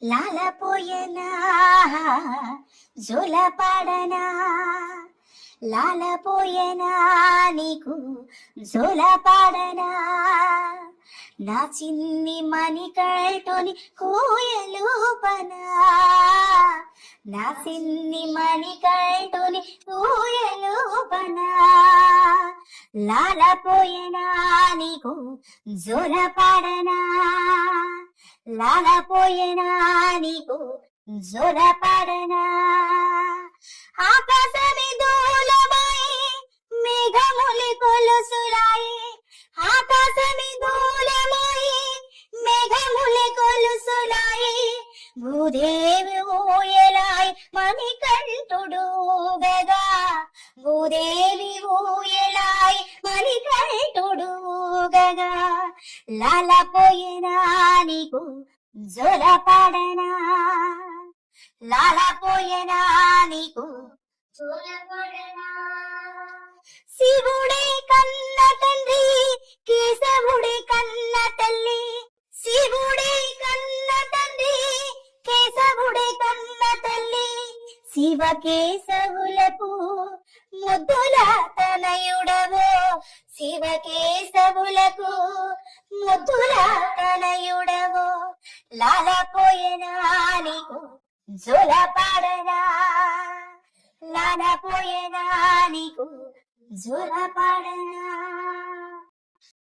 లాలపోయనా జోలపాడనా లాలపోయనా నీకు జోలపాడనా నా చిన్ని మణికట్టుని కూయలూపనా నా చిన్ని మణికట్టుని కూయలూపనా లాలపోయనా నీకు జోలపాడనా లాలపోయనా నీకు జోలపాడనా ఆకాశమే దూలమాయే మేఘములి కొలుసులాయే ఆకాశమే దూలమాయే మేఘములి కొలుసులాయే భూదేవి ఊయలాయ్ మణికంఠుడు గదా భూదేవి ఊయలాయ్ మణికంఠుడు గదా లాలపోయనా నీకు జోలపాడనా లాలపోయనా నీకు జోలపాడనా శివుడే కన్న తండ్రి కేశవుడే కన్న తల్లి శివుడే కన్న తండ్రి కేశవుడే కన్న తల్లి శివ కేశవులకు ముద్దుల తనయుడవో శివ కేశవులకు ముద్దుల తనయుడవో లాలపోయనా నీకు జోలపాడనా లాలపోయనా నీకు జోలపాడనా